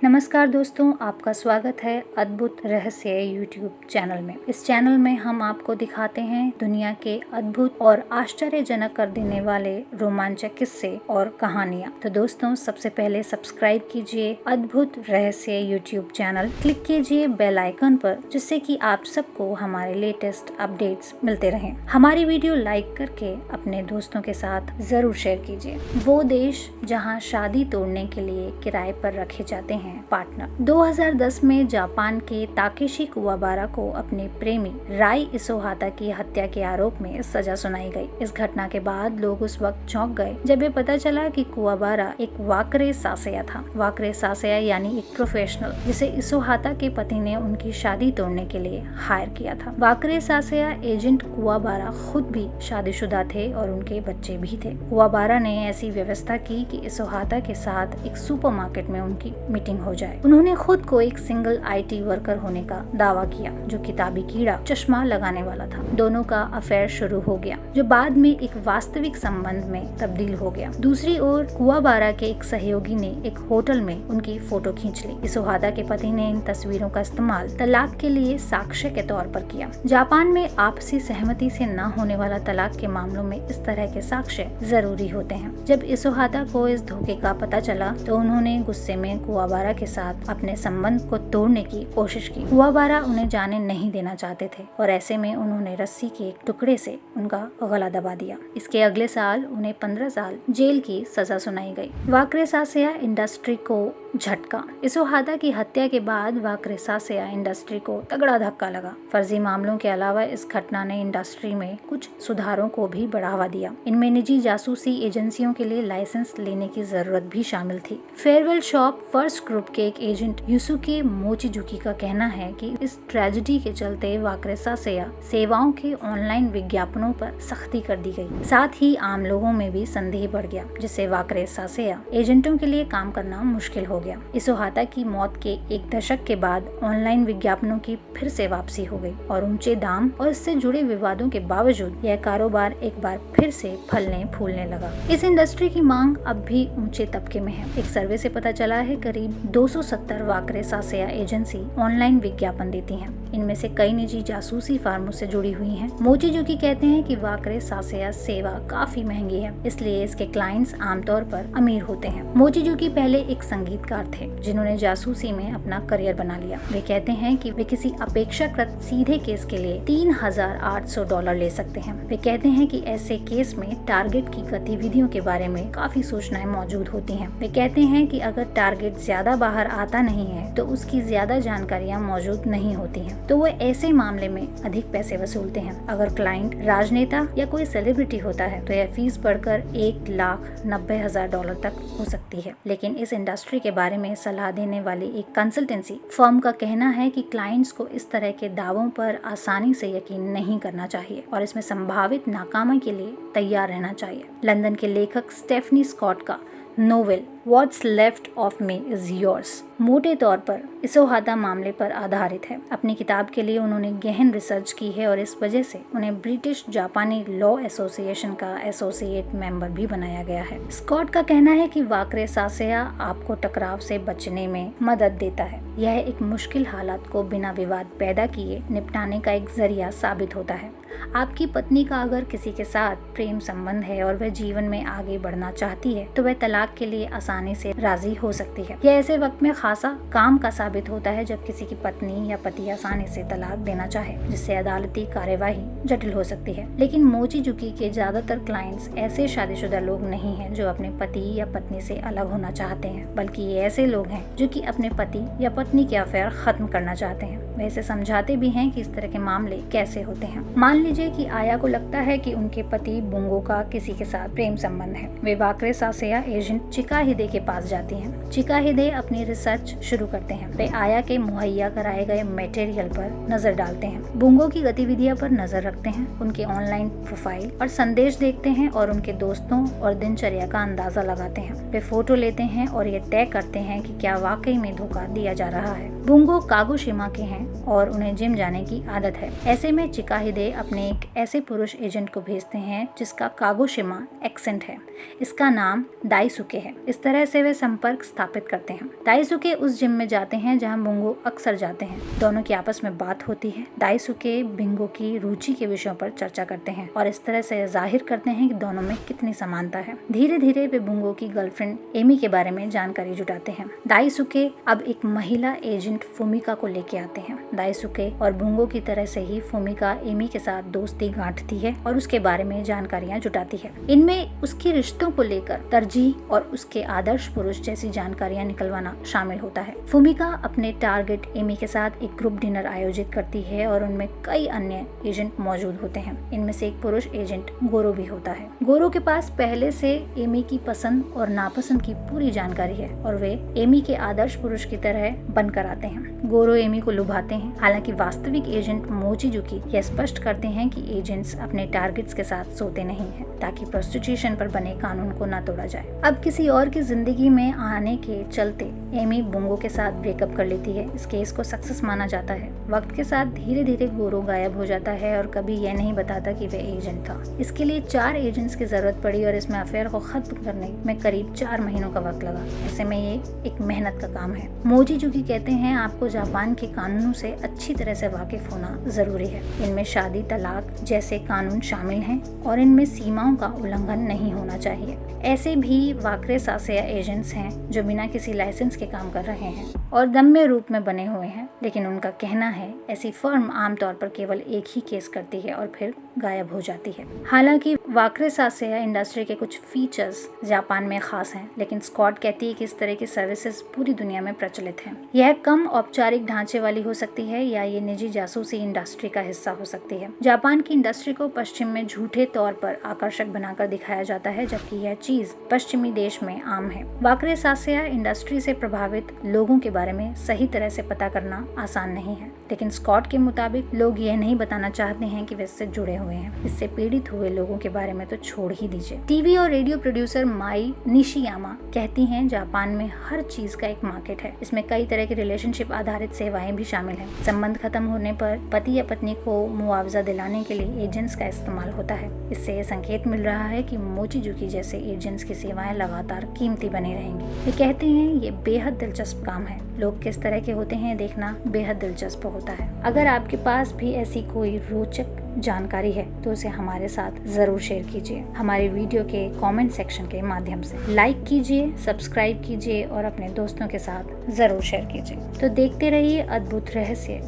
नमस्कार दोस्तों, आपका स्वागत है अद्भुत रहस्य यूट्यूब चैनल में। इस चैनल में हम आपको दिखाते हैं दुनिया के अद्भुत और आश्चर्यजनक कर देने वाले रोमांचक किस्से और कहानियाँ। तो दोस्तों, सबसे पहले सब्सक्राइब कीजिए अद्भुत रहस्य यूट्यूब चैनल, क्लिक कीजिए बेल आइकन पर, जिससे कि आप सबको हमारे लेटेस्ट अपडेट्स मिलते रहें। हमारी वीडियो लाइक करके अपने दोस्तों के साथ जरूर शेयर कीजिए। वो देश जहाँ शादी तोड़ने के लिए किराए पर रखे जाते हैं पार्टनर। 2010 में जापान के ताकेशी कुवाबारा को अपने प्रेमी राई इसोहाता की हत्या के आरोप में सजा सुनाई गई। इस घटना के बाद लोग उस वक्त चौंक गए जब ये पता चला कि कुवाबारा एक वाकरे सासेया था। वाकरे सासेया यानी एक प्रोफेशनल, जिसे इसोहाता के पति ने उनकी शादी तोड़ने के लिए हायर किया था। वाकरे सासेया एजेंट कुवाबारा खुद भी शादीशुदा थे और उनके बच्चे भी थे। कुवाबारा ने ऐसी व्यवस्था की कि इसोहाता के साथ एक सुपरमार्केट में उनकी मीटिंग हो जाए। उन्होंने खुद को एक सिंगल IT वर्कर होने का दावा किया, जो किताबी कीड़ा चश्मा लगाने वाला था। दोनों का अफेयर शुरू हो गया, जो बाद में एक वास्तविक संबंध में तब्दील हो गया। दूसरी ओर कुवाबारा के एक सहयोगी ने एक होटल में उनकी फोटो खींच ली। इसोहाता के पति ने इन तस्वीरों का इस्तेमाल तलाक के लिए साक्ष्य के तौर पर किया। जापान में आपसी सहमति से न होने वाला तलाक के मामलों में इस तरह के साक्ष्य जरूरी होते हैं। जब इसोहाता को इस धोखे का पता चला तो उन्होंने गुस्से में कुवाबारा के साथ अपने संबंध को तोड़ने की कोशिश की। कुवाबारा उन्हें जाने नहीं देना चाहते थे और ऐसे में उन्होंने रस्सी के एक टुकड़े से उनका गला दबा दिया। इसके अगले साल उन्हें 15 साल जेल की सजा सुनाई गई। वाकरे सासेया इंडस्ट्री को झटका। इसोहाता की हत्या के बाद वाकरे सासेया इंडस्ट्री को तगड़ा धक्का लगा। फर्जी मामलों के अलावा इस घटना ने इंडस्ट्री में कुछ सुधारों को भी बढ़ावा दिया। इनमें निजी जासूसी एजेंसियों के लिए लाइसेंस लेने की जरूरत भी शामिल थी। फेयरवेल शॉप फर्स्ट ग्रुप के एक एजेंट युसुके मोचिजुकी का कहना है कि इस ट्रेजेडी के चलते वाकरे सासेया सेवाओं के ऑनलाइन विज्ञापनों पर सख्ती कर दी गई। साथ ही आम लोगों में भी संदेह बढ़ गया, जिससे वाकरे सासेया एजेंटों के लिए काम करना मुश्किल हो गया। इसोहाता की मौत के एक दशक के बाद ऑनलाइन विज्ञापनों की फिर से वापसी हो गई और ऊंचे दाम और इससे जुड़े विवादों के बावजूद यह कारोबार एक बार फिर से फलने फूलने लगा। इस इंडस्ट्री की मांग अब भी ऊंचे तबके में है। एक सर्वे से पता चला है करीब 270 वाकरे सासेया एजेंसी ऑनलाइन विज्ञापन देती हैं। इनमें से कई निजी जासूसी फार्मों से जुड़ी हुई हैं। मोचिजुकी कहते हैं कि वाकरे सासेया सेवा काफी महंगी है, इसलिए इसके क्लाइंट्स आमतौर पर अमीर होते हैं। मोचिजुकी पहले एक संगीतकार थे जिन्होंने जासूसी में अपना करियर बना लिया। वे कहते हैं कि वे किसी अपेक्षाकृत सीधे केस के लिए $3,800 ले सकते हैं। वे कहते हैं कि ऐसे केस में टारगेट की गतिविधियों के बारे में काफी सूचनाएं मौजूद होती हैं। वे कहते हैं कि अगर टारगेट ज्यादा बाहर आता नहीं है तो उसकी ज्यादा जानकारियां मौजूद नहीं होती हैं, तो वो ऐसे मामले में अधिक पैसे वसूलते हैं। अगर क्लाइंट राजनेता या कोई सेलिब्रिटी होता है तो यह फीस बढ़कर $1,90,000 तक हो सकती है। लेकिन इस इंडस्ट्री के बारे में सलाह देने वाली एक कंसल्टेंसी फर्म का कहना है कि क्लाइंट्स को इस तरह के दावों पर आसानी से यकीन नहीं करना चाहिए और इसमें संभावित नाकामी के लिए तैयार रहना चाहिए। लंदन के लेखक स्टेफनी स्कॉट का novel What's Left of Me Is Yours मोटे तौर पर इसोहाता मामले पर आधारित है। अपनी किताब के लिए उन्होंने गहन रिसर्च की है और इस वजह से उन्हें ब्रिटिश जापानी लॉ एसोसिएशन का एसोसिएट मेंबर भी बनाया गया है। स्कॉट का कहना है कि वाकरे सासेया आपको टकराव से बचने में मदद देता है। यह एक मुश्किल हालात को बिना विवाद पैदा किए निपटाने का एक जरिया साबित होता है। आपकी पत्नी का अगर किसी के साथ प्रेम संबंध है और वह जीवन में आगे बढ़ना चाहती है तो वह तलाक के लिए आसानी से राजी हो सकती है। यह ऐसे वक्त में खासा काम का साबित होता है जब किसी की पत्नी या पति आसानी से तलाक देना चाहे, जिससे अदालती कार्यवाही जटिल हो सकती है। लेकिन मोचिजुकी के ज्यादातर क्लाइंट्स ऐसे शादीशुदा लोग नहीं हैं जो अपने पति या पत्नी से अलग होना चाहते हैं, बल्कि ये ऐसे लोग हैं जो कि अपने पति या पत्नी के अफेयर खत्म करना चाहते हैं। वे इसे समझाते भी हैं कि इस तरह के मामले कैसे होते हैं। मान लीजिए कि आया को लगता है कि उनके पति बुंगो का किसी के साथ प्रेम संबंध है। वे वाकरे सासेया एजेंट चिकाहिदे के पास जाती हैं। चिकाहिदे अपनी रिसर्च शुरू करते हैं। वे आया के मुहैया कराए गए मटेरियल पर नजर डालते हैं, बुंगो की गतिविधियों पर नजर रखते हैं, उनके ऑनलाइन प्रोफाइल और संदेश देखते हैं और उनके दोस्तों और दिनचर्या का अंदाजा लगाते हैं। वे फोटो लेते हैं और ये तय करते हैं कि क्या वाकई में धोखा दिया जा रहा है। बुंगो कागोशिमा के हैं और उन्हें जिम जाने की आदत है। ऐसे में चिकाहिदे अपने एक ऐसे पुरुष एजेंट को भेजते हैं जिसका कागोशिमा एक्सेंट है। इसका नाम दाइसुके है। इस तरह से वे संपर्क स्थापित करते हैं। दाइसुके उस जिम में जाते हैं जहां बुंगो अक्सर जाते हैं। दोनों की आपस में बात होती है। दाइसुके बिंगो की रुचि के विषयों पर चर्चा करते हैं और इस तरह से जाहिर करते हैं कि दोनों में कितनी समानता है। धीरे धीरे वे बुंगो की गर्लफ्रेंड एमी के बारे में जानकारी जुटाते हैं। दाइसुके अब एक महिला एजेंट फुमिका को लेके आते हैं। दाइसुके और बुंगो की तरह से ही फुमिका एमी के साथ दोस्ती गांठती है और उसके बारे में जानकारियां जुटाती है। इनमें उसकी रिश्तों को लेकर तरजीह और उसके आदर्श पुरुष जैसी जानकारियां निकलवाना शामिल होता है। फुमिका अपने टारगेट एमी के साथ एक ग्रुप डिनर आयोजित करती है और उनमें कई अन्य एजेंट मौजूद होते हैं। इनमें से एक पुरुष एजेंट गोरो भी होता है। गोरो के पास पहले से एमी की पसंद और नापसंद की पूरी जानकारी है और वे एमी के आदर्श पुरुष की तरह बनकर आते हैं। गोरो एमी को लुभाते हैं। हालांकि वास्तविक एजेंट मोचिजुकी यह स्पष्ट करते हैं कि एजेंट्स अपने टारगेट्स के साथ सोते नहीं हैं ताकि प्रोस्टिट्यूशन पर बने कानून को न तोड़ा जाए। अब किसी और की जिंदगी में आने के चलते एमी बुंगो के साथ ब्रेकअप कर लेती है। इस केस को सक्सेस माना जाता है। वक्त के साथ धीरे धीरे गोरो गायब हो जाता है और कभी यह नहीं बताता कि वह एजेंट था। इसके लिए 4 एजेंट्स की जरूरत पड़ी और इसमें अफेयर को खत्म करने में करीब 4 महीनों का वक्त लगा। ऐसे में ये एक मेहनत का काम है। मोचिजुकी कहते हैं आपको जापान के कानूनों से अच्छी तरह से वाकिफ होना जरूरी है। इनमें शादी तलाक जैसे कानून शामिल हैं और इनमें सीमाओं का उल्लंघन नहीं होना चाहिए। ऐसे भी वाकरे सासेया एजेंट्स हैं जो बिना किसी लाइसेंस के काम कर रहे हैं और दम्य रूप में बने हुए हैं, लेकिन उनका कहना है ऐसी फर्म आमतौर पर केवल एक ही केस करती है और फिर गायब हो जाती है। हालांकि वाकरे सासेया इंडस्ट्री के कुछ फीचर्स जापान में खास हैं, लेकिन स्कॉट कहती है कि इस तरह की सर्विसेज पूरी दुनिया में प्रचलित हैं। यह कम औपचारिक ढांचे वाली हो सकती है या ये निजी जासूसी इंडस्ट्री का हिस्सा हो सकती है। जापान की इंडस्ट्री को पश्चिम में झूठे तौर पर आकर्षक बनाकर दिखाया जाता है, जबकि यह चीज पश्चिमी देश में आम है। वाकरे सासेया इंडस्ट्री से प्रभावित लोगों के बारे में सही तरह से पता करना आसान नहीं है, लेकिन स्कॉट के मुताबिक लोग यह नहीं बताना चाहते हैं कि वे इससे जुड़े हुए हैं। इससे पीड़ित हुए लोगों के बारे में तो छोड़ ही दीजिए। टीवी और रेडियो प्रोड्यूसर माई निशियामा कहती हैं जापान में हर चीज का एक मार्केट है। इसमें कई तरह की रिलेशनशिप आधारित सेवाएं भी शामिल हैं। संबंध खत्म होने पर पति या पत्नी को मुआवजा दिलाने के लिए एजेंट्स का इस्तेमाल होता है। इससे यह संकेत मिल रहा है कि मोचिजुकी जैसे एजेंट्स की सेवाएं लगातार कीमती बनी रहेंगी। वे कहते हैं ये बेहद दिलचस्प काम है। लोग किस तरह के होते हैं देखना बेहद दिलचस्प होता है। अगर आपके पास भी ऐसी कोई रोचक जानकारी है तो उसे हमारे साथ जरूर शेयर कीजिए। हमारे वीडियो के कमेंट सेक्शन के माध्यम से लाइक कीजिए, सब्सक्राइब कीजिए और अपने दोस्तों के साथ जरूर शेयर कीजिए। तो देखते रहिए अद्भुत रहस्य